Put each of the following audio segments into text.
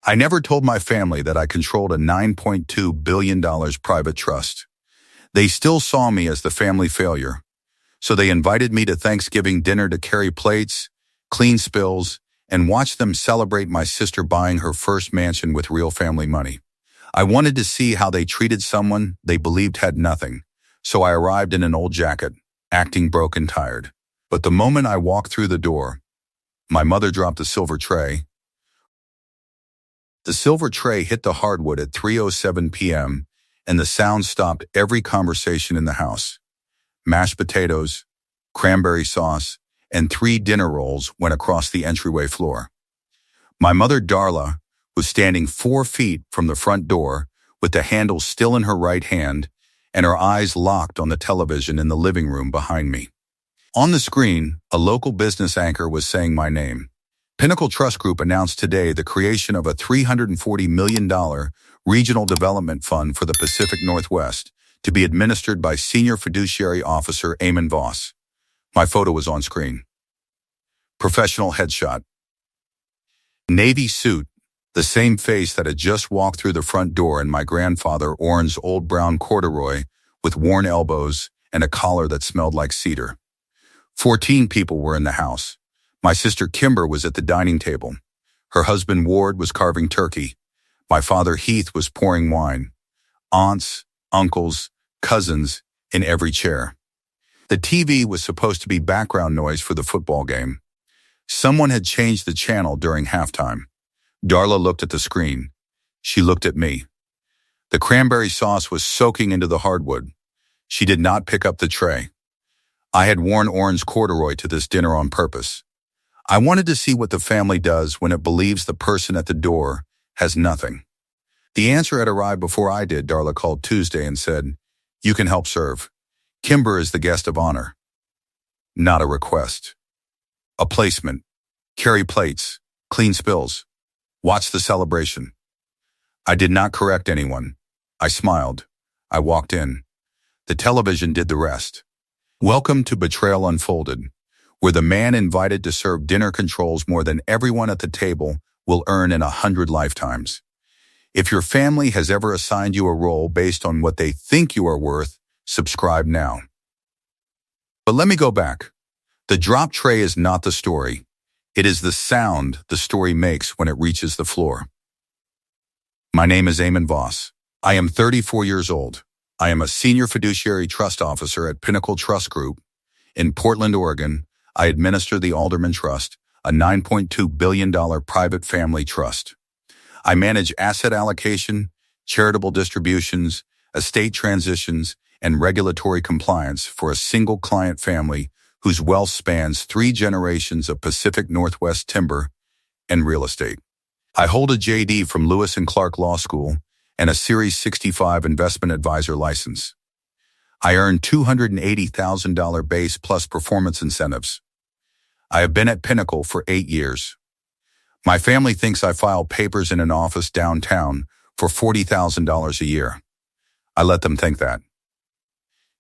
I never told my family that I controlled a $9.2 billion private trust. They still saw me as the family failure, so they invited me to Thanksgiving dinner to carry plates, clean spills, and watch them celebrate my sister buying her first mansion with real family money. I wanted to see how they treated someone they believed had nothing, so I arrived in an old jacket, acting broke and tired. But the moment I walked through the door, my mother dropped the silver tray. The silver tray hit the hardwood at 3:07 p.m., and the sound stopped every conversation in the house. Mashed potatoes, cranberry sauce, and 3 dinner rolls went across the entryway floor. My mother, Darla, was standing 4 feet from the front door with the handle still in her right hand and her eyes locked on the television in the living room behind me. On the screen, a local business anchor was saying my name. Pinnacle Trust Group announced today the creation of a $340 million regional development fund for the Pacific Northwest to be administered by Senior Fiduciary Officer Eamon Voss. My photo was on screen. Professional headshot. Navy suit, the same face that had just walked through the front door in my grandfather Orrin's old brown corduroy with worn elbows and a collar that smelled like cedar. 14 people were in the house. My sister Kimber was at the dining table. Her husband Ward was carving turkey. My father Heath was pouring wine. Aunts, uncles, cousins in every chair. The TV was supposed to be background noise for the football game. Someone had changed the channel during halftime. Darla looked at the screen. She looked at me. The cranberry sauce was soaking into the hardwood. She did not pick up the tray. I had worn orange corduroy to this dinner on purpose. I wanted to see what the family does when it believes the person at the door has nothing. The answer had arrived before I did. Darla called Tuesday and said, "You can help serve. Kimber is the guest of honor." Not a request. A placement. Carry plates. Clean spills. Watch the celebration. I did not correct anyone. I smiled. I walked in. The television did the rest. Welcome to Betrayal Unfolded, where the man invited to serve dinner controls more than everyone at the table will earn in 100 lifetimes. If your family has ever assigned you a role based on what they think you are worth, subscribe now. But let me go back. The drop tray is not the story. It is the sound the story makes when it reaches the floor. My name is Eamon Voss. I am 34 years old. I am a senior fiduciary trust officer at Pinnacle Trust Group. In Portland, Oregon, I administer the Alderman Trust, a $9.2 billion private family trust. I manage asset allocation, charitable distributions, estate transitions, and regulatory compliance for a single client family whose wealth spans 3 generations of Pacific Northwest timber and real estate. I hold a JD from Lewis & Clark Law School and a Series 65 investment advisor license. I earn $280,000 base plus performance incentives. I have been at Pinnacle for 8 years. My family thinks I file papers in an office downtown for $40,000 a year. I let them think that.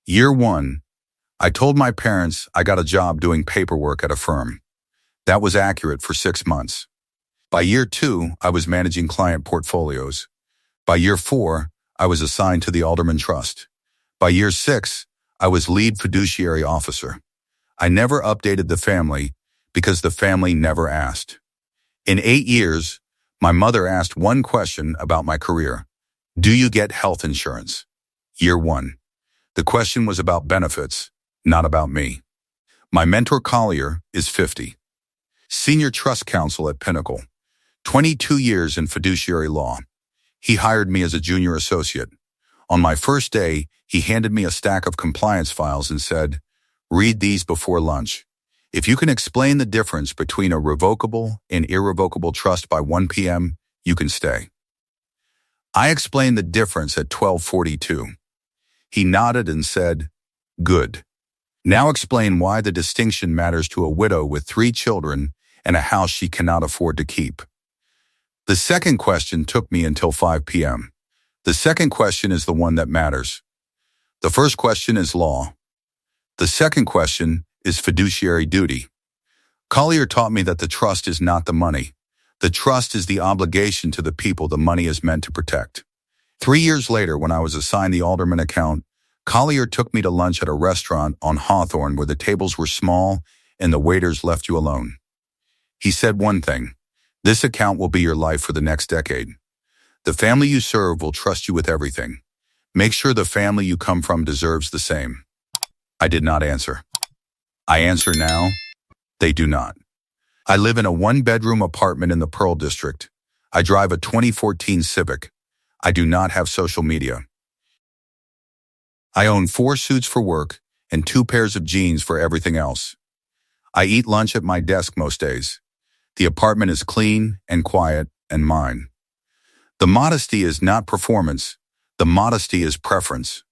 Year 1, I told my parents I got a job doing paperwork at a firm. That was accurate for 6 months. By year 2, I was managing client portfolios. By year 4, I was assigned to the Alderman Trust. By year 6, I was lead fiduciary officer. I never updated the family because the family never asked. In 8 years, my mother asked one question about my career. Do you get health insurance? Year 1. The question was about benefits, not about me. My mentor Collier is 50. Senior trust counsel at Pinnacle. 22 years in fiduciary law. He hired me as a junior associate. On my first day, he handed me a stack of compliance files and said, "Read these before lunch. If you can explain the difference between a revocable and irrevocable trust by 1 p.m., you can stay." I explained the difference at 12:42. He nodded and said, "Good. Now explain why the distinction matters to a widow with 3 children and a house she cannot afford to keep." The second question took me until 5 p.m. The second question is the one that matters. The first question is law. The second question is fiduciary duty. Collier taught me that the trust is not the money. The trust is the obligation to the people the money is meant to protect. 3 years later, when I was assigned the alderman account, Collier took me to lunch at a restaurant on Hawthorne where the tables were small and the waiters left you alone. He said one thing: this account will be your life for the next decade. The family you serve will trust you with everything. Make sure the family you come from deserves the same. I did not answer. I answer now: they do not. I live in a one-bedroom apartment in the Pearl District. I drive a 2014 Civic. I do not have social media. I own 4 suits for work and 2 pairs of jeans for everything else. I eat lunch at my desk most days. The apartment is clean and quiet and mine. The modesty is not performance. The modesty is preference.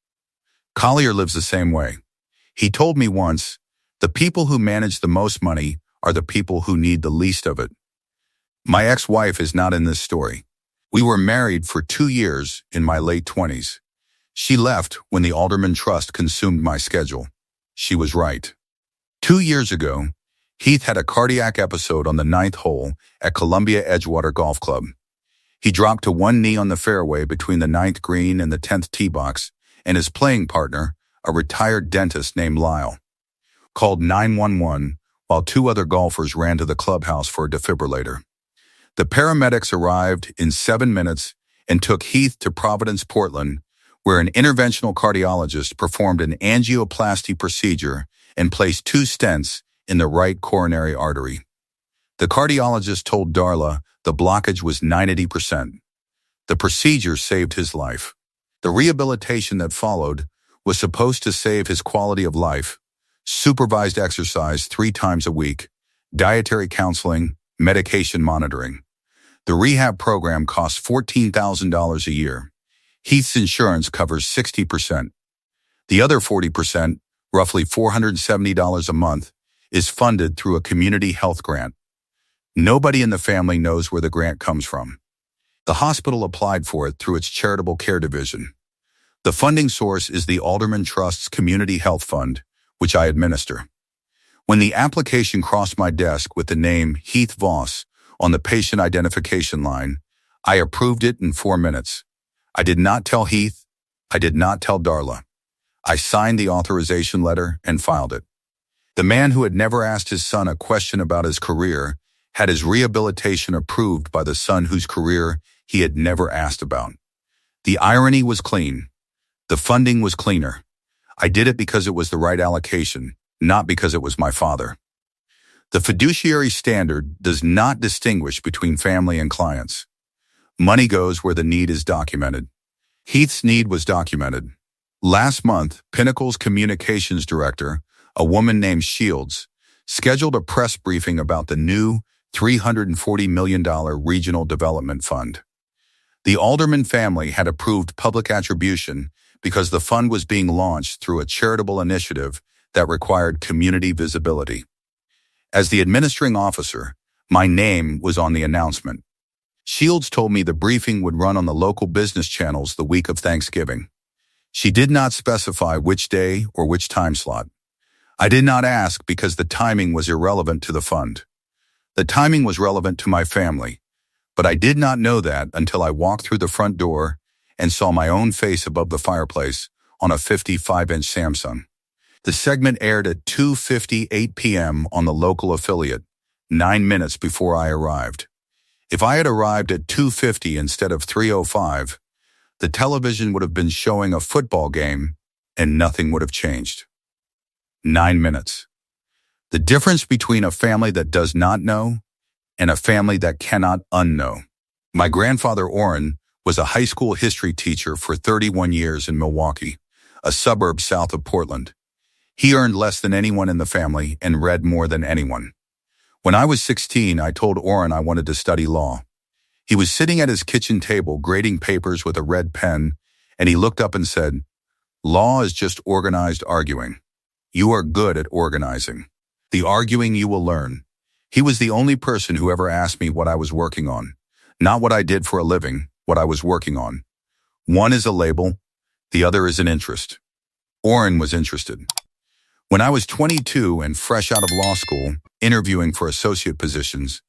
Collier lives the same way. He told me once, the people who manage the most money are the people who need the least of it. My ex-wife is not in this story. We were married for 2 years in my late 20s. She left when the Alderman Trust consumed my schedule. She was right. 2 years ago, Heath had a cardiac episode on the 9th hole at Columbia Edgewater Golf Club. He dropped to one knee on the fairway between the 9th green and the 10th tee box, and his playing partner, a retired dentist named Lyle, called 911 while 2 other golfers ran to the clubhouse for a defibrillator. The paramedics arrived in 7 minutes and took Heath to Providence, Portland, where an interventional cardiologist performed an angioplasty procedure and placed 2 stents in the right coronary artery. The cardiologist told Darla the blockage was 90%. The procedure saved his life. The rehabilitation that followed was supposed to save his quality of life: supervised exercise 3 times a week, dietary counseling, medication monitoring. The rehab program costs $14,000 a year. Heath's insurance covers 60%. The other 40%, roughly $470 a month, is funded through a community health grant. Nobody in the family knows where the grant comes from. The hospital applied for it through its charitable care division. The funding source is the Alderman Trust's Community Health Fund, which I administer. When the application crossed my desk with the name Heath Voss on the patient identification line, I approved it in 4 minutes. I did not tell Heath. I did not tell Darla. I signed the authorization letter and filed it. The man who had never asked his son a question about his career had his rehabilitation approved by the son whose career he had never asked about. The irony was clean. The funding was cleaner. I did it because it was the right allocation, not because it was my father. The fiduciary standard does not distinguish between family and clients. Money goes where the need is documented. Heath's need was documented. Last month, Pinnacle's communications director, a woman named Shields, scheduled a press briefing about the new $340 million regional development fund. The Alderman family had approved public attribution because the fund was being launched through a charitable initiative that required community visibility. As the administrating officer, my name was on the announcement. Shields told me the briefing would run on the local business channels the week of Thanksgiving. She did not specify which day or which time slot. I did not ask because the timing was irrelevant to the fund. The timing was relevant to my family, but I did not know that until I walked through the front door and saw my own face above the fireplace on a 55-inch Samsung. The segment aired at 2:58 p.m. on the local affiliate, 9 minutes before I arrived. If I had arrived at 2:50 instead of 3:05, the television would have been showing a football game and nothing would have changed. 9 minutes. The difference between a family that does not know and a family that cannot unknow. My grandfather, Orrin, was a high school history teacher for 31 years in Milwaukee, a suburb south of Portland. He earned less than anyone in the family and read more than anyone. When I was 16, I told Orrin I wanted to study law. He was sitting at his kitchen table grading papers with a red pen, and he looked up and said, "Law is just organized arguing. You are good at organizing. The arguing you will learn." He was the only person who ever asked me what I was working on. Not what I did for a living, what I was working on. One is a label, the other is an interest. Orrin was interested. When I was 22 and fresh out of law school, interviewing for associate positions,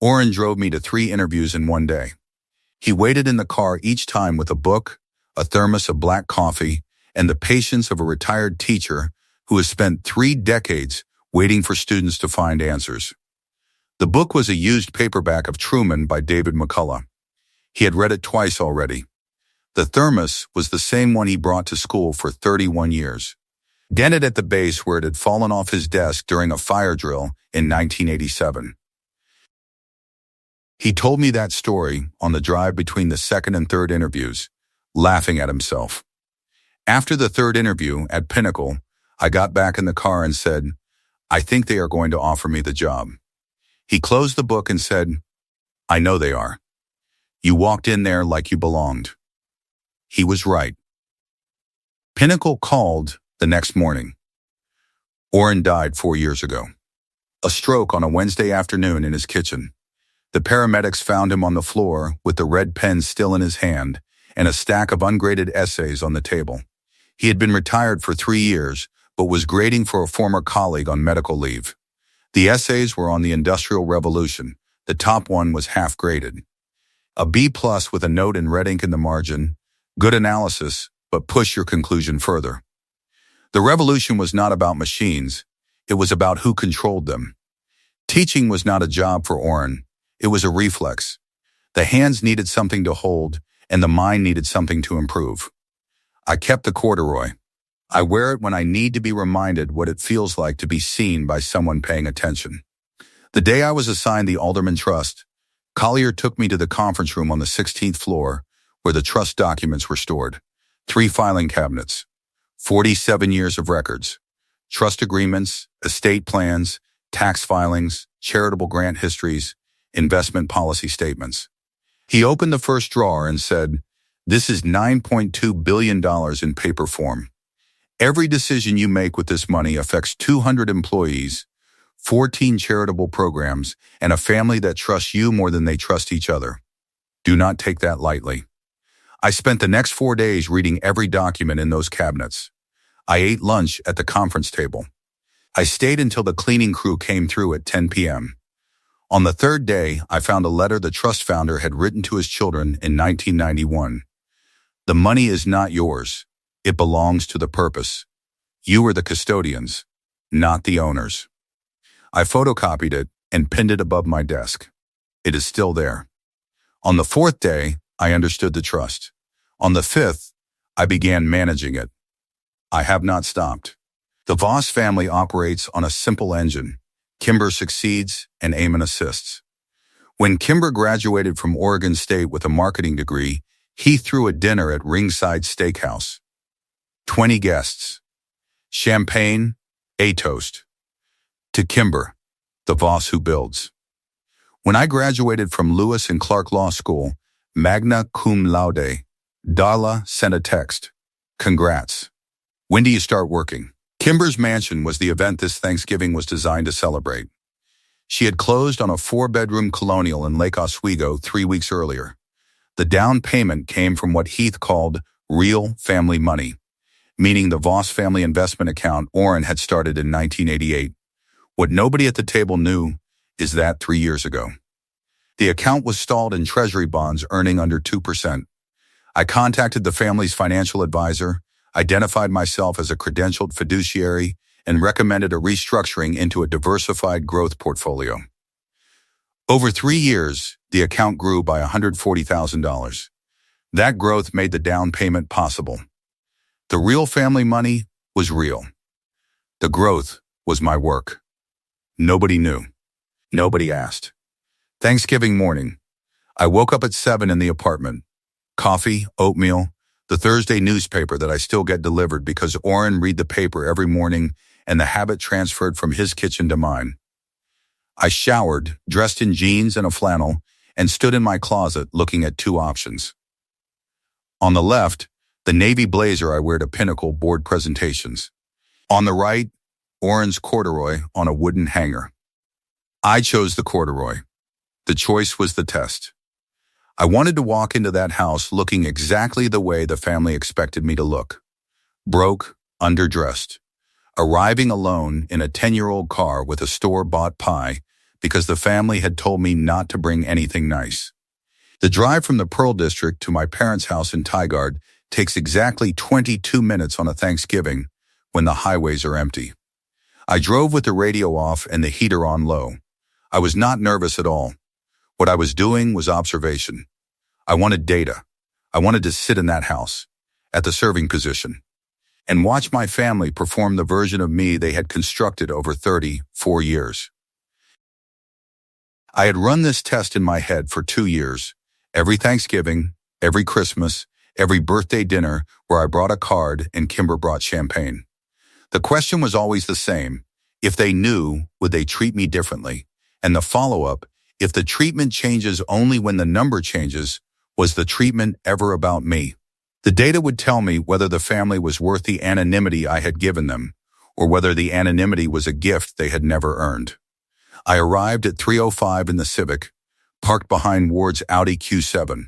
Orrin drove me to 3 interviews in one day. He waited in the car each time with a book, a thermos of black coffee, and the patience of a retired teacher who has spent 3 decades waiting for students to find answers. The book was a used paperback of Truman by David McCullough. He had read it twice already. The thermos was the same one he brought to school for 31 years. Dented at the base where it had fallen off his desk during a fire drill in 1987. He told me that story on the drive between the second and third interviews, laughing at himself. After the third interview at Pinnacle, I got back in the car and said, "I think they are going to offer me the job." He closed the book and said, "I know they are. You walked in there like you belonged." He was right. Pinnacle called the next morning. Orrin died 4 years ago. A stroke on a Wednesday afternoon in his kitchen. The paramedics found him on the floor with the red pen still in his hand and a stack of ungraded essays on the table. He had been retired for 3 years, but was grading for a former colleague on medical leave. The essays were on the Industrial Revolution. The top one was half graded. A B+ with a note in red ink in the margin. Good analysis, but push your conclusion further. The revolution was not about machines. It was about who controlled them. Teaching was not a job for Orrin. It was a reflex. The hands needed something to hold, and the mind needed something to improve. I kept the corduroy. I wear it when I need to be reminded what it feels like to be seen by someone paying attention. The day I was assigned the Alderman Trust, Collier took me to the conference room on the 16th floor where the trust documents were stored. 3 filing cabinets, 47 years of records, trust agreements, estate plans, tax filings, charitable grant histories, investment policy statements. He opened the first drawer and said, "This is $9.2 billion in paper form. Every decision you make with this money affects 200 employees, 14 charitable programs, and a family that trusts you more than they trust each other. Do not take that lightly." I spent the next 4 days reading every document in those cabinets. I ate lunch at the conference table. I stayed until the cleaning crew came through at 10 p.m. On the third day, I found a letter the trust founder had written to his children in 1991. "The money is not yours. It belongs to the purpose. You are the custodians, not the owners." I photocopied it and pinned it above my desk. It is still there. On the 4th day, I understood the trust. On the 5th, I began managing it. I have not stopped. The Voss family operates on a simple engine. Kimber succeeds and Eamon assists. When Kimber graduated from Oregon State with a marketing degree, he threw a dinner at Ringside Steakhouse. 20 guests. Champagne, a toast. To Kimber, the Voss who builds. When I graduated from Lewis and Clark Law School, magna cum laude, Darla sent a text. "Congrats. When do you start working?" Kimber's mansion was the event this Thanksgiving was designed to celebrate. She had closed on a 4-bedroom colonial in Lake Oswego 3 weeks earlier. The down payment came from what Heath called real family money, meaning the Voss family investment account Orrin had started in 1988. What nobody at the table knew is that 3 years ago, the account was stalled in treasury bonds earning under 2%. I contacted the family's financial advisor, identified myself as a credentialed fiduciary, and recommended a restructuring into a diversified growth portfolio. Over 3 years, the account grew by $140,000. That growth made the down payment possible. The real family money was real. The growth was my work. Nobody knew. Nobody asked. Thanksgiving morning, I woke up at 7 in the apartment. Coffee, oatmeal, the Thursday newspaper that I still get delivered because Orrin read the paper every morning and the habit transferred from his kitchen to mine. I showered, dressed in jeans and a flannel, and stood in my closet looking at 2 options. On the left, the navy blazer I wear to Pinnacle board presentations. On the right, Orrin's corduroy on a wooden hanger. I chose the corduroy. The choice was the test. I wanted to walk into that house looking exactly the way the family expected me to look. Broke, underdressed. Arriving alone in a 10-year-old car with a store-bought pie, because the family had told me not to bring anything nice. The drive from the Pearl District to my parents' house in Tigard takes exactly 22 minutes on a Thanksgiving when the highways are empty. I drove with the radio off and the heater on low. I was not nervous at all. What I was doing was observation. I wanted data. I wanted to sit in that house, at the serving position, and watch my family perform the version of me they had constructed over 34 years. I had run this test in my head for 2 years, every Thanksgiving, every Christmas, every birthday dinner where I brought a card and Kimber brought champagne. The question was always the same. If they knew, would they treat me differently? And the follow-up, if the treatment changes only when the number changes, was the treatment ever about me? The data would tell me whether the family was worth the anonymity I had given them, or whether the anonymity was a gift they had never earned. I arrived at 3:05 in the Civic, parked behind Ward's Audi Q7.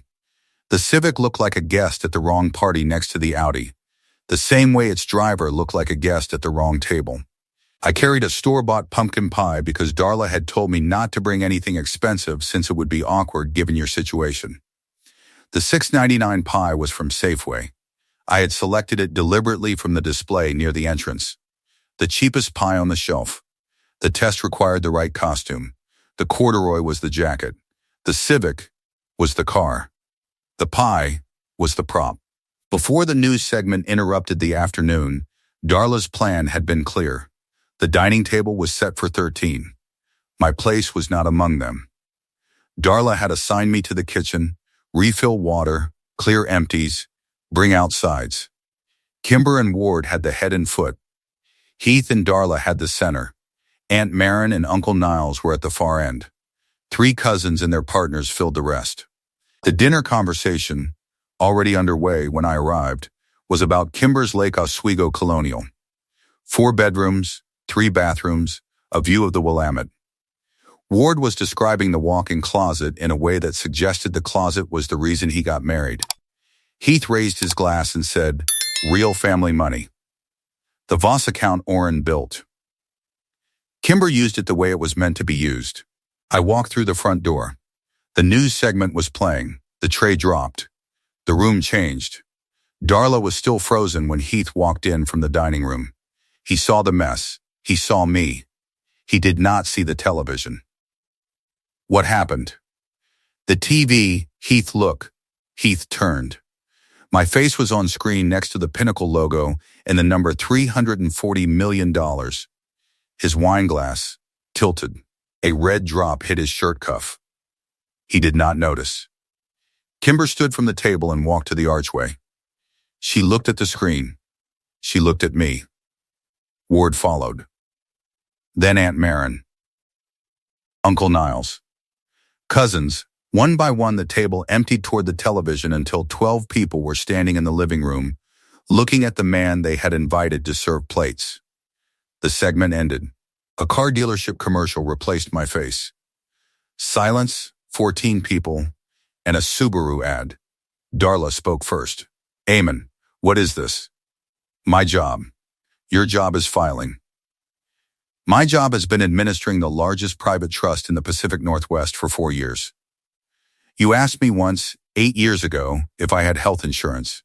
The Civic looked like a guest at the wrong party next to the Audi, the same way its driver looked like a guest at the wrong table. I carried a store-bought pumpkin pie because Darla had told me not to bring anything expensive since it would be awkward given your situation. The $6.99 pie was from Safeway. I had selected it deliberately from the display near the entrance. The cheapest pie on the shelf. The test required the right costume. The corduroy was the jacket. The Civic was the car. The pie was the prop. Before the news segment interrupted the afternoon, Darla's plan had been clear. The dining table was set for 13. My place was not among them. Darla had assigned me to the kitchen, refill water, clear empties, bring out sides. Kimber and Ward had the head and foot. Heath and Darla had the center. Aunt Maren and Uncle Niles were at the far end. 3 cousins and their partners filled the rest. The dinner conversation, already underway when I arrived, was about Kimber's Lake Oswego Colonial. 4 bedrooms, 3 bathrooms, a view of the Willamette. Ward was describing the walk-in closet in a way that suggested the closet was the reason he got married. Heath raised his glass and said, "Real family money." The Voss account Orrin built. Kimber used it the way it was meant to be used. I walked through the front door. The news segment was playing. The tray dropped. The room changed. Darla was still frozen when Heath walked in from the dining room. He saw the mess. He saw me. He did not see the television. What happened? The TV, Heath, look. Heath turned. My face was on screen next to the Pinnacle logo and the number $340 million. His wine glass tilted. A red drop hit his shirt cuff. He did not notice. Kimber stood from the table and walked to the archway. She looked at the screen. She looked at me. Ward followed. Then Aunt Maren. Uncle Niles. Cousins. One by one, the table emptied toward the television until 12 people were standing in the living room, looking at the man they had invited to serve plates. The segment ended. A car dealership commercial replaced my face. Silence, 14 people, and a Subaru ad. Darla spoke first. Eamon, what is this? My job. Your job is filing. My job has been administering the largest private trust in the Pacific Northwest for 4 years. You asked me once, 8 years ago, if I had health insurance.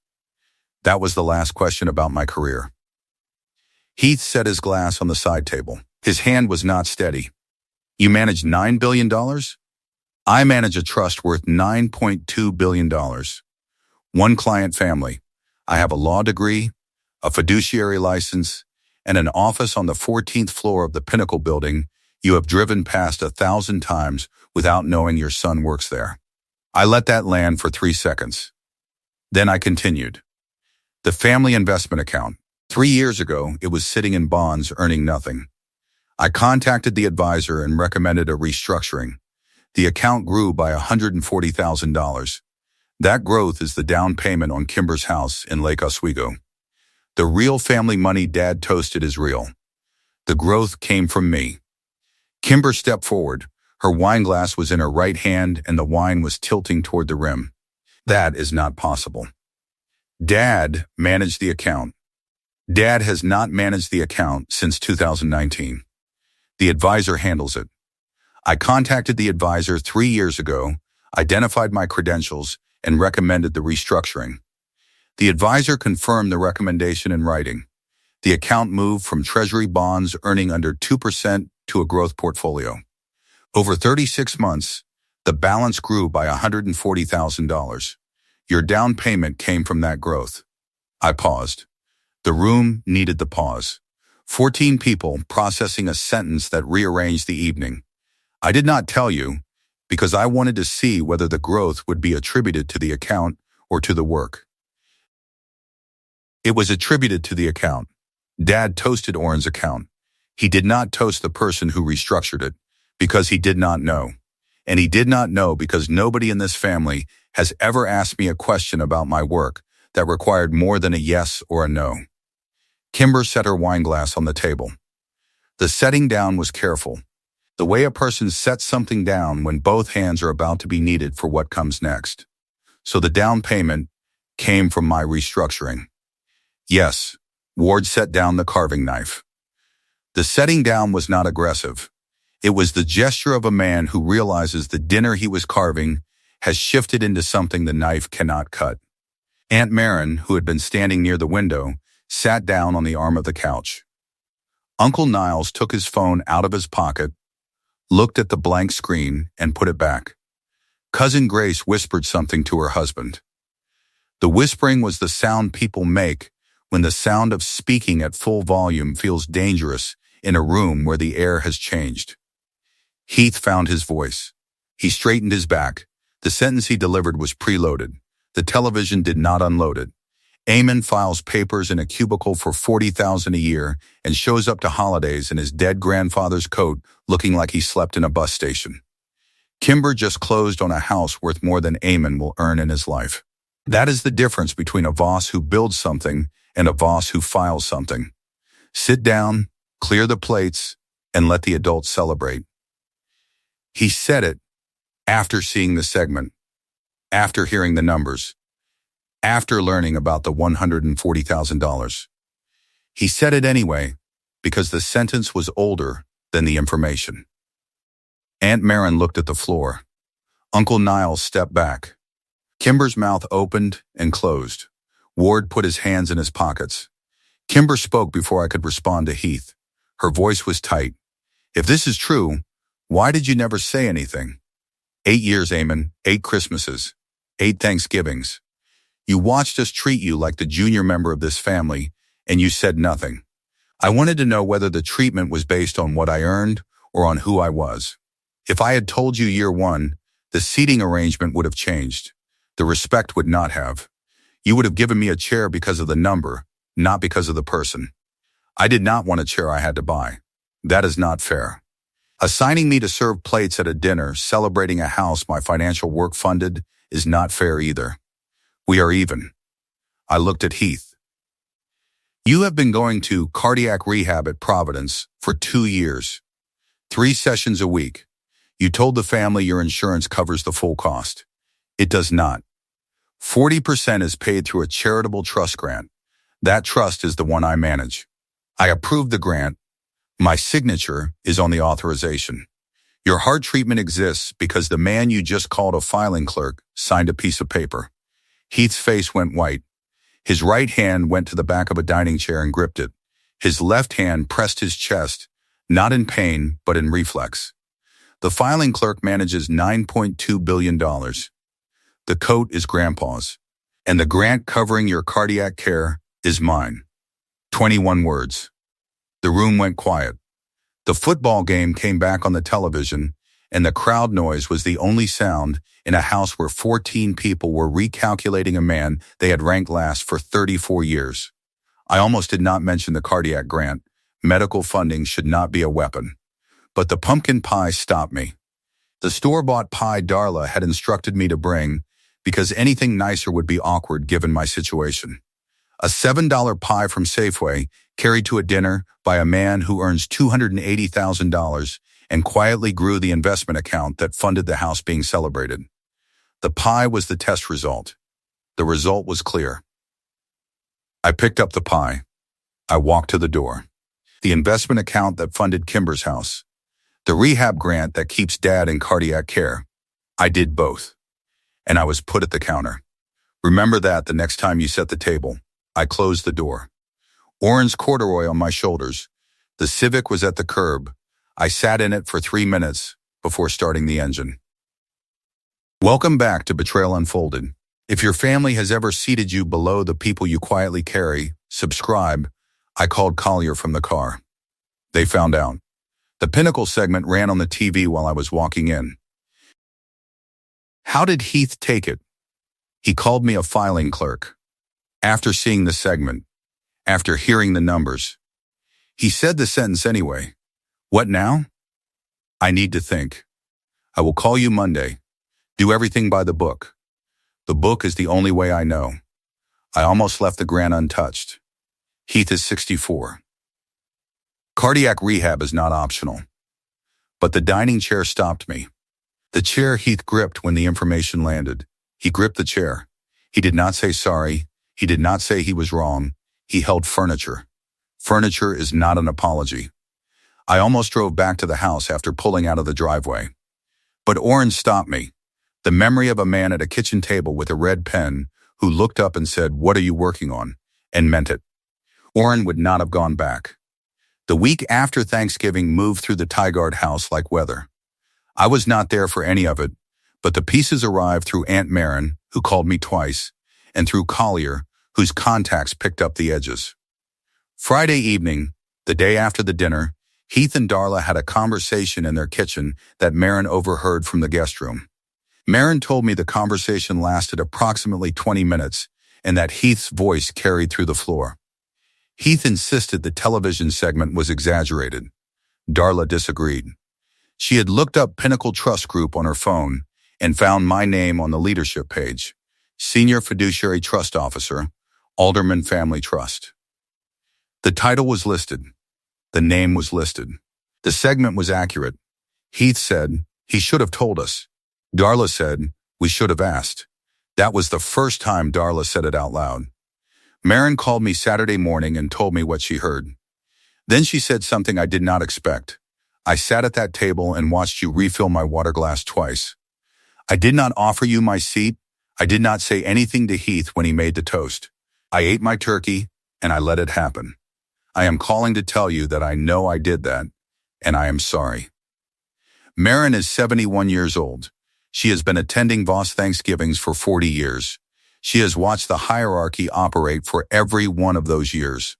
That was the last question about my career. Heath set his glass on the side table. His hand was not steady. You manage $9 billion? I manage a trust worth $9.2 billion. 1 client family. I have a law degree, a fiduciary license, and an office on the 14th floor of the Pinnacle building you have driven past 1,000 times without knowing your son works there. I let that land for 3 seconds. Then I continued. The family investment account. 3 years ago, it was sitting in bonds earning nothing. I contacted the advisor and recommended a restructuring. The account grew by $140,000. That growth is the down payment on Kimber's house in Lake Oswego. The real family money Dad toasted is real. The growth came from me. Kimber stepped forward. Her wine glass was in her right hand and the wine was tilting toward the rim. That is not possible. Dad managed the account. Dad has not managed the account since 2019. The advisor handles it. I contacted the advisor 3 years ago, identified my credentials, and recommended the restructuring. The advisor confirmed the recommendation in writing. The account moved from Treasury bonds earning under 2% to a growth portfolio. Over 36 months, the balance grew by $140,000. Your down payment came from that growth. I paused. The room needed the pause. 14 people processing a sentence that rearranged the evening. I did not tell you because I wanted to see whether the growth would be attributed to the account or to the work. It was attributed to the account. Dad toasted Oren's account. He did not toast the person who restructured it because he did not know. And he did not know because nobody in this family has ever asked me a question about my work that required more than a yes or a no. Kimber set her wine glass on the table. The setting down was careful. The way a person sets something down when both hands are about to be needed for what comes next. So the down payment came from my restructuring. Yes, Ward set down the carving knife. The setting down was not aggressive. It was the gesture of a man who realizes the dinner he was carving has shifted into something the knife cannot cut. Aunt Maren, who had been standing near the window, sat down on the arm of the couch. Uncle Niles took his phone out of his pocket, looked at the blank screen, and put it back. Cousin Grace whispered something to her husband. The whispering was the sound people make when the sound of speaking at full volume feels dangerous in a room where the air has changed. Heath found his voice. He straightened his back. The sentence he delivered was preloaded. The television did not unload it. Eamon files papers in a cubicle for $40,000 a year and shows up to holidays in his dead grandfather's coat looking like he slept in a bus station. Kimber just closed on a house worth more than Eamon will earn in his life. That is the difference between a boss who builds something and a boss who files something. Sit down, clear the plates, and let the adults celebrate. He said it after seeing the segment, after hearing the numbers, after learning about the $140,000. He said it anyway because the sentence was older than the information. Aunt Maren looked at the floor. Uncle Niles stepped back. Kimber's mouth opened and closed. Ward put his hands in his pockets. Kimber spoke before I could respond to Heath. Her voice was tight. If this is true, why did you never say anything? 8 years, Eamon, 8 Christmases, 8 Thanksgivings. You watched us treat you like the junior member of this family, and you said nothing. I wanted to know whether the treatment was based on what I earned or on who I was. If I had told you year one, the seating arrangement would have changed. The respect would not have. You would have given me a chair because of the number, not because of the person. I did not want a chair I had to buy. That is not fair. Assigning me to serve plates at a dinner celebrating a house my financial work funded is not fair either. We are even. I looked at Heath. You have been going to cardiac rehab at Providence for 2 years. 3 sessions a week. You told the family your insurance covers the full cost. It does not. 40% is paid through a charitable trust grant. That trust is the one I manage. I approved the grant. My signature is on the authorization. Your heart treatment exists because the man you just called a filing clerk signed a piece of paper. Heath's face went white. His right hand went to the back of a dining chair and gripped it. His left hand pressed his chest, not in pain, but in reflex. The filing clerk manages $9.2 billion. The coat is Grandpa's, and the grant covering your cardiac care is mine. 21 words. The room went quiet. The football game came back on the television, and the crowd noise was the only sound in a house where 14 people were recalculating a man they had ranked last for 34 years. I almost did not mention the cardiac grant. Medical funding should not be a weapon. But the pumpkin pie stopped me. The store-bought pie Darla had instructed me to bring because anything nicer would be awkward given my situation. A $7 pie from Safeway carried to a dinner by a man who earns $280,000 and quietly grew the investment account that funded the house being celebrated. The pie was the test result. The result was clear. I picked up the pie. I walked to the door. The investment account that funded Kimber's house. The rehab grant that keeps Dad in cardiac care. I did both. And I was put at the counter. Remember that the next time you set the table. I closed the door. Orange corduroy on my shoulders. The Civic was at the curb. I sat in it for 3 minutes before starting the engine. Welcome back to Betrayal Unfolded. If your family has ever seated you below the people you quietly carry, subscribe. I called Collier from the car. They found out. The Pinnacle segment ran on the TV while I was walking in. How did Heath take it? He called me a filing clerk. After seeing the segment, after hearing the numbers, he said the sentence anyway. What now? I need to think. I will call you Monday. Do everything by the book. The book is the only way I know. I almost left the grant untouched. Heath is 64. Cardiac rehab is not optional. But the dining chair stopped me. The chair Heath gripped when the information landed. He gripped the chair. He did not say sorry. He did not say he was wrong. He held furniture. Furniture is not an apology. I almost drove back to the house after pulling out of the driveway. But Oren stopped me. The memory of a man at a kitchen table with a red pen who looked up and said, "What are you working on?" and meant it. Oren would not have gone back. The week after Thanksgiving moved through the Tygard house like weather. I was not there for any of it, but the pieces arrived through Aunt Marin, who called me twice, and through Collier, whose contacts picked up the edges. Friday evening, the day after the dinner, Heath and Darla had a conversation in their kitchen that Marin overheard from the guest room. Marin told me the conversation lasted approximately 20 minutes and that Heath's voice carried through the floor. Heath insisted the television segment was exaggerated. Darla disagreed. She had looked up Pinnacle Trust Group on her phone and found my name on the leadership page. Senior Fiduciary Trust Officer, Alderman Family Trust. The title was listed. The name was listed. The segment was accurate. Heath said, "He should have told us." Darla said, "We should have asked." That was the first time Darla said it out loud. Marin called me Saturday morning and told me what she heard. Then she said something I did not expect. "I sat at that table and watched you refill my water glass twice. I did not offer you my seat. I did not say anything to Heath when he made the toast. I ate my turkey and I let it happen. I am calling to tell you that I know I did that, and I am sorry." Marin is 71 years old. She has been attending Voss Thanksgivings for 40 years. She has watched the hierarchy operate for every one of those years.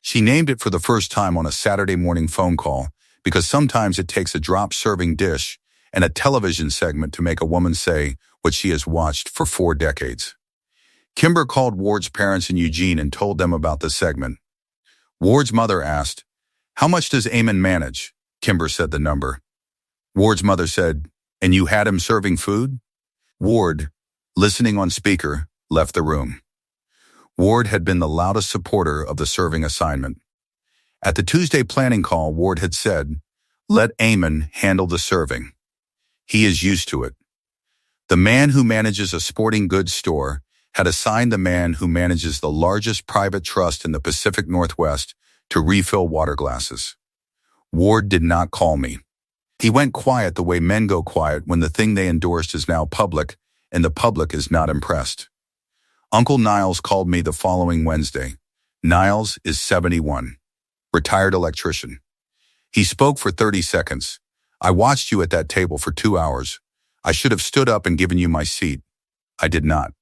She named it for the first time on a Saturday morning phone call because sometimes it takes a drop-serving dish and a television segment to make a woman say what she has watched for 4 decades. Kimber called Ward's parents in Eugene and told them about the segment. Ward's mother asked, "How much does Eamon manage?" Kimber said the number. Ward's mother said, "And you had him serving food?" Ward, listening on speaker, left the room. Ward had been the loudest supporter of the serving assignment. At the Tuesday planning call, Ward had said, "Let Eamon handle the serving. He is used to it." The man who manages a sporting goods store had assigned the man who manages the largest private trust in the Pacific Northwest to refill water glasses. Ward did not call me. He went quiet the way men go quiet when the thing they endorsed is now public and the public is not impressed. Uncle Niles called me the following Wednesday. Niles is 71, retired electrician. He spoke for 30 seconds. "I watched you at that table for 2 hours. I should have stood up and given you my seat. I did not.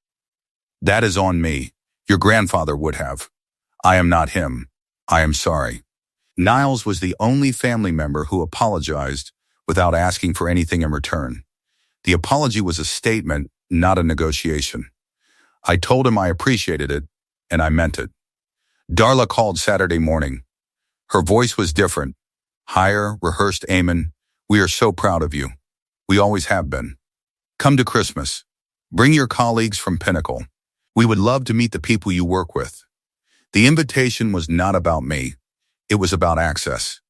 That is on me. Your grandfather would have. I am not him. I am sorry." Niles was the only family member who apologized without asking for anything in return. The apology was a statement, not a negotiation. I told him I appreciated it, and I meant it. Darla called Saturday morning. Her voice was different. Higher, rehearsed. "Eamon, we are so proud of you. We always have been. Come to Christmas. Bring your colleagues from Pinnacle. We would love to meet the people you work with." The invitation was not about me. It was about access.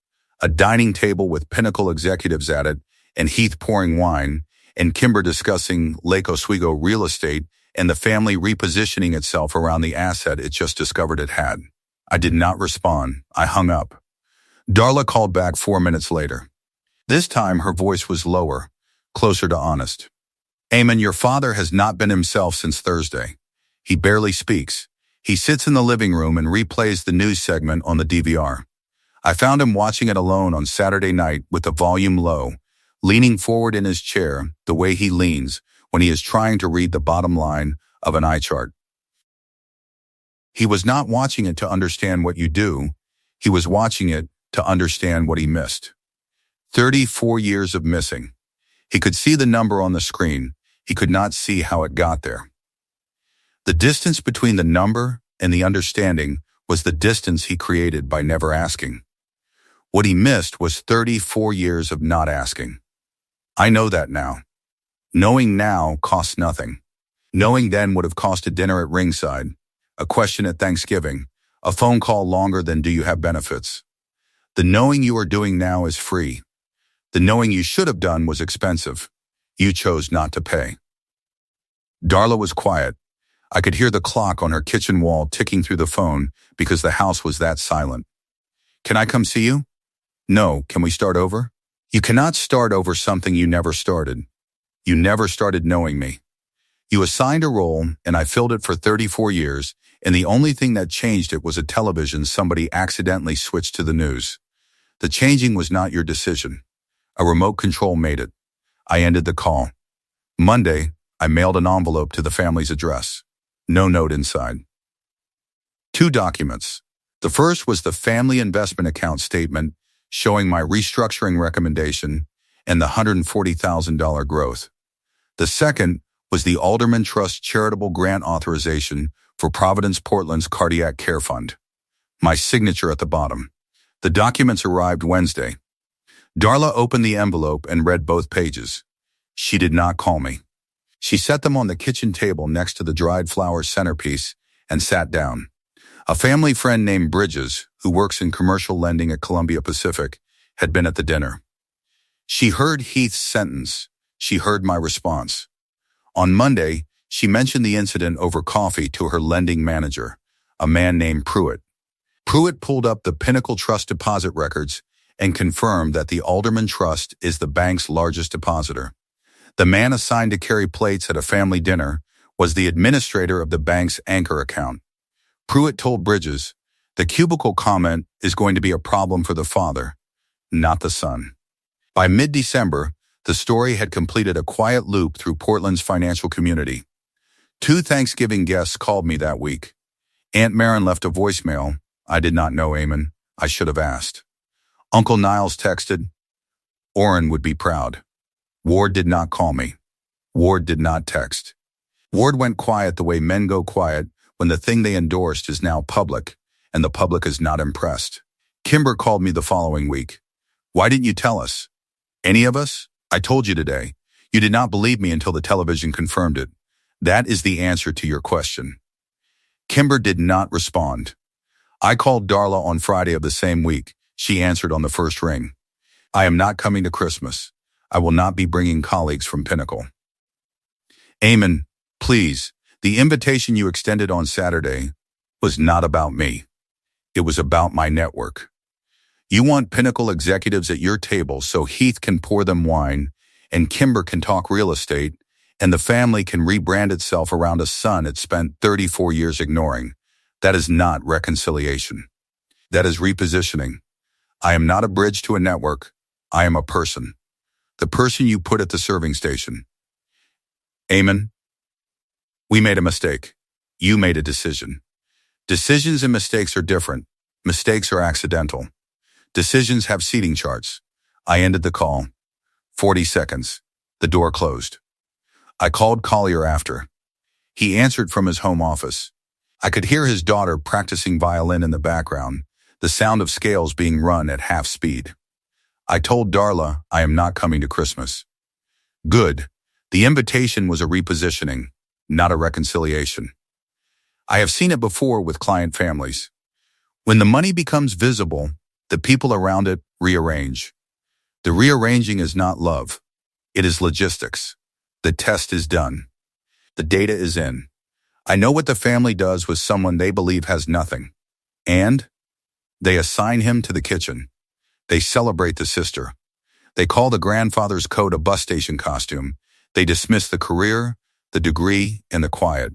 A dining table with Pinnacle executives at it, and Heath pouring wine, and Kimber discussing Lake Oswego real estate and the family repositioning itself around the asset it just discovered it had. I did not respond. I hung up. Darla called back 4 minutes later. This time her voice was lower, closer to honest. Eamon, your father has not been himself since Thursday. He barely speaks. He sits in the living room and replays the news segment on the DVR. I found him watching it alone on Saturday night with the volume low, leaning forward in his chair the way he leans when he is trying to read the bottom line of an eye chart. He was not watching it to understand what you do. He was watching it to understand what he missed. 34 years of missing. He could see the number on the screen. He could not see how it got there. The distance between the number and the understanding was the distance he created by never asking. What he missed was 34 years of not asking. I know that now. Knowing now costs nothing. Knowing then would have cost a dinner at Ringside, a question at Thanksgiving, a phone call longer than do you have benefits. The knowing you are doing now is free. The knowing you should have done was expensive. You chose not to pay. Darla was quiet. I could hear the clock on her kitchen wall ticking through the phone because the house was that silent. Can I come see you? No, can we start over? You cannot start over something you never started. You never started knowing me. You assigned a role, and I filled it for 34 years, and the only thing that changed it was a television somebody accidentally switched to the news. The changing was not your decision. A remote control made it. I ended the call. Monday, I mailed an envelope to the family's address. No note inside. 2 documents. The first was the family investment account statement showing my restructuring recommendation and the $140,000 growth. The second was the Alderman Trust charitable grant authorization for Providence Portland's Cardiac Care Fund. My signature at the bottom. The documents arrived Wednesday. Darla opened the envelope and read both pages. She did not call me. She set them on the kitchen table next to the dried flowers centerpiece and sat down. A family friend named Bridges, who works in commercial lending at Columbia Pacific, had been at the dinner. She heard Heath's sentence. She heard my response. On Monday, she mentioned the incident over coffee to her lending manager, a man named Pruitt. Pruitt pulled up the Pinnacle Trust deposit records and confirmed that the Alderman Trust is the bank's largest depositor. The man assigned to carry plates at a family dinner was the administrator of the bank's anchor account. Pruitt told Bridges, the cubicle comment is going to be a problem for the father, not the son. By mid-December, the story had completed a quiet loop through Portland's financial community. 2 Thanksgiving guests called me that week. Aunt Maren left a voicemail. I did not know Eamon. I should have asked. Uncle Niles texted. Orrin would be proud. Ward did not call me. Ward did not text. Ward went quiet the way men go quiet when the thing they endorsed is now public, and the public is not impressed. Kimber called me the following week. Why didn't you tell us? Any of us? I told you today. You did not believe me until the television confirmed it. That is the answer to your question. Kimber did not respond. I called Darla on Friday of the same week. She answered on the first ring. I am not coming to Christmas. I will not be bringing colleagues from Pinnacle. Eamon, please, the invitation you extended on Saturday was not about me. It was about my network. You want Pinnacle executives at your table so Heath can pour them wine and Kimber can talk real estate and the family can rebrand itself around a son it spent 34 years ignoring. That is not reconciliation. That is repositioning. I am not a bridge to a network. I am a person. The person you put at the serving station. Eamon, we made a mistake. You made a decision. Decisions and mistakes are different. Mistakes are accidental. Decisions have seating charts. I ended the call. 40 seconds. The door closed. I called Collier after. He answered from his home office. I could hear his daughter practicing violin in the background, the sound of scales being run at half speed. I told Darla I am not coming to Christmas. Good. The invitation was a repositioning, not a reconciliation. I have seen it before with client families. When the money becomes visible, the people around it rearrange. The rearranging is not love. It is logistics. The test is done. The data is in. I know what the family does with someone they believe has nothing. And they assign him to the kitchen. They celebrate the sister. They call the grandfather's coat a bus station costume. They dismiss the career, the degree, and the quiet.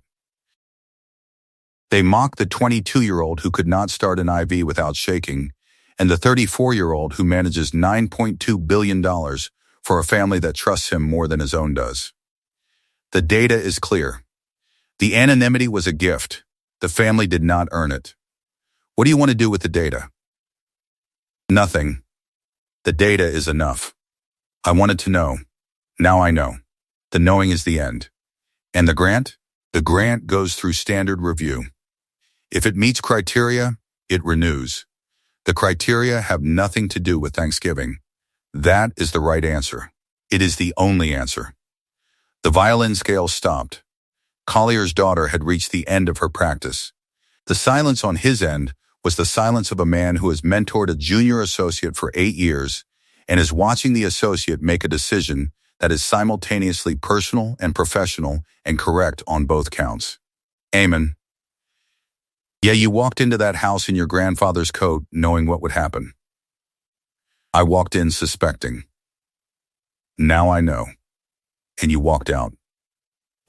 They mock the 22-year-old who could not start an IV without shaking, and the 34-year-old who manages $9.2 billion for a family that trusts him more than his own does. The data is clear. The anonymity was a gift. The family did not earn it. What do you want to do with the data? Nothing. The data is enough. I wanted to know. Now I know. The knowing is the end. And the grant? The grant goes through standard review. If it meets criteria, it renews. The criteria have nothing to do with Thanksgiving. That is the right answer. It is the only answer. The violin scale stopped. Collier's daughter had reached the end of her practice. The silence on his end was the silence of a man who has mentored a junior associate for 8 years and is watching the associate make a decision that is simultaneously personal and professional and correct on both counts. Eamon. Yeah, you walked into that house in your grandfather's coat knowing what would happen. I walked in suspecting. Now I know. And you walked out.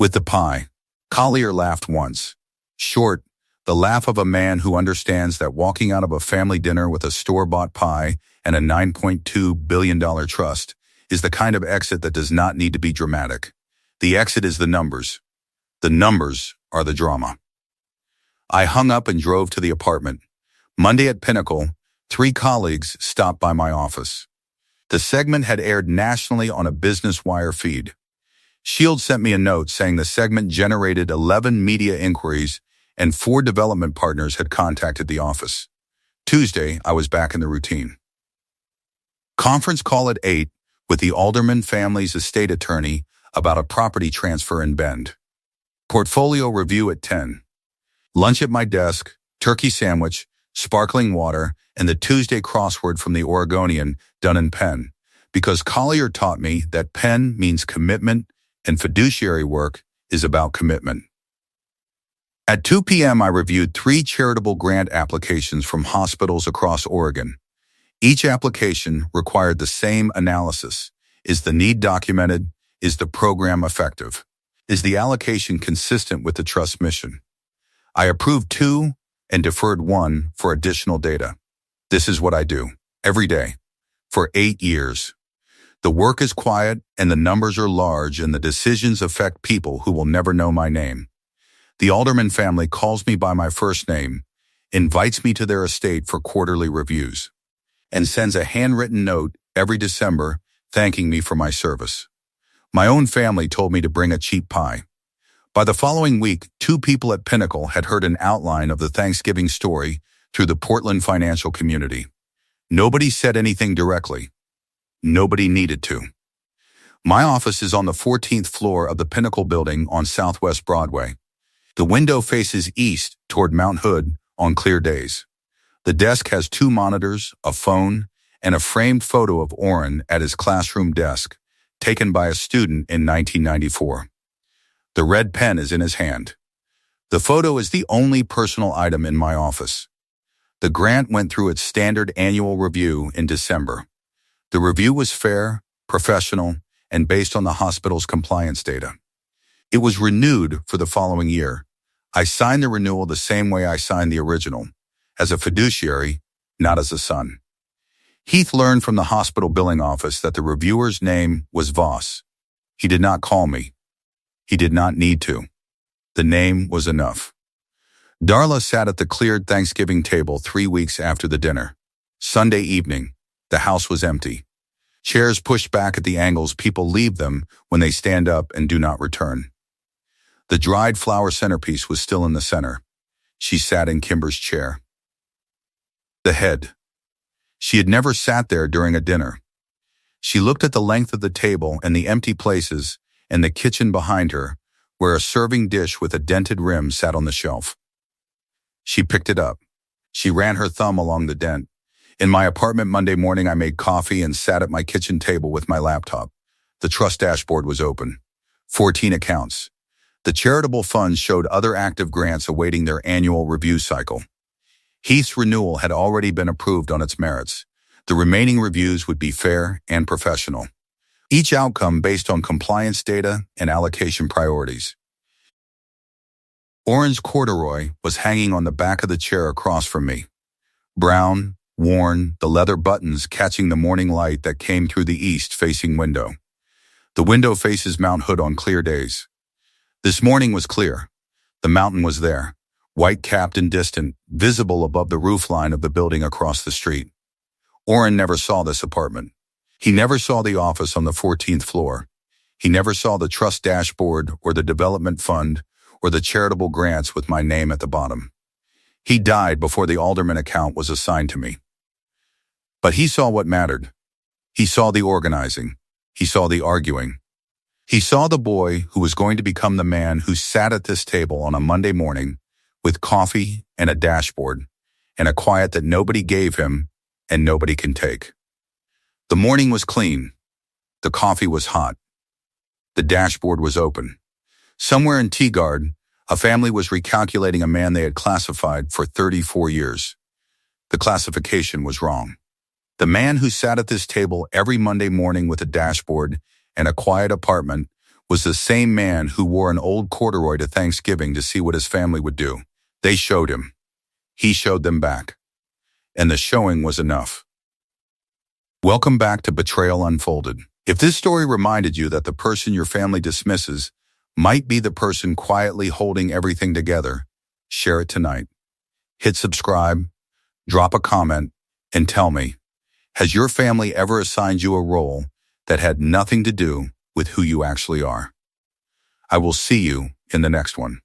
With the pie. Collier laughed once. Short, the laugh of a man who understands that walking out of a family dinner with a store-bought pie and a $9.2 billion trust is the kind of exit that does not need to be dramatic. The exit is the numbers. The numbers are the drama. I hung up and drove to the apartment. Monday at Pinnacle, 3 colleagues stopped by my office. The segment had aired nationally on a Business Wire feed. Shield sent me a note saying the segment generated 11 media inquiries and 4 development partners had contacted the office. Tuesday, I was back in the routine. Conference call at 8 with the Alderman family's estate attorney about a property transfer in Bend. Portfolio review at 10. Lunch at my desk, turkey sandwich, sparkling water, and the Tuesday crossword from the Oregonian done in pen, because Collier taught me that pen means commitment and fiduciary work is about commitment. At 2 p.m., I reviewed 3 charitable grant applications from hospitals across Oregon. Each application required the same analysis. Is the need documented? Is the program effective? Is the allocation consistent with the trust mission? I approved 2 and deferred 1 for additional data. This is what I do, every day, for 8 years. The work is quiet and the numbers are large and the decisions affect people who will never know my name. The Alderman family calls me by my first name, invites me to their estate for quarterly reviews, and sends a handwritten note every December thanking me for my service. My own family told me to bring a cheap pie. By the following week, 2 people at Pinnacle had heard an outline of the Thanksgiving story through the Portland financial community. Nobody said anything directly. Nobody needed to. My office is on the 14th floor of the Pinnacle building on Southwest Broadway. The window faces east toward Mount Hood on clear days. The desk has 2 monitors, a phone, and a framed photo of Orrin at his classroom desk, taken by a student in 1994. The red pen is in his hand. The photo is the only personal item in my office. The grant went through its standard annual review in December. The review was fair, professional, and based on the hospital's compliance data. It was renewed for the following year. I signed the renewal the same way I signed the original, as a fiduciary, not as a son. Heath learned from the hospital billing office that the reviewer's name was Voss. He did not call me. He did not need to. The name was enough. Darla sat at the cleared Thanksgiving table 3 weeks after the dinner. Sunday evening, the house was empty. Chairs pushed back at the angles people leave them when they stand up and do not return. The dried flower centerpiece was still in the center. She sat in Kimber's chair. The head. She had never sat there during a dinner. She looked at the length of the table and the empty places and the kitchen behind her, where a serving dish with a dented rim sat on the shelf. She picked it up. She ran her thumb along the dent. In my apartment Monday morning, I made coffee and sat at my kitchen table with my laptop. The trust dashboard was open. 14 accounts. The charitable funds showed other active grants awaiting their annual review cycle. Heath's renewal had already been approved on its merits. The remaining reviews would be fair and professional. Each outcome based on compliance data and allocation priorities. Orange corduroy was hanging on the back of the chair across from me. Brown, worn, the leather buttons catching the morning light that came through the east-facing window. The window faces Mount Hood on clear days. This morning was clear. The mountain was there, white-capped and distant, visible above the roofline of the building across the street. Orrin never saw this apartment. He never saw the office on the 14th floor. He never saw the trust dashboard or the development fund or the charitable grants with my name at the bottom. He died before the alderman account was assigned to me. But he saw what mattered. He saw the organizing. He saw the arguing. He saw the boy who was going to become the man who sat at this table on a Monday morning with coffee and a dashboard and a quiet that nobody gave him and nobody can take. The morning was clean. The coffee was hot. The dashboard was open. Somewhere in Teagard, a family was recalculating a man they had classified for 34 years. The classification was wrong. The man who sat at this table every Monday morning with a dashboard and a quiet apartment was the same man who wore an old corduroy to Thanksgiving to see what his family would do. They showed him. He showed them back. And the showing was enough. Welcome back to Betrayal Unfolded. If this story reminded you that the person your family dismisses might be the person quietly holding everything together, share it tonight. Hit subscribe, drop a comment, and tell me, has your family ever assigned you a role that had nothing to do with who you actually are? I will see you in the next one.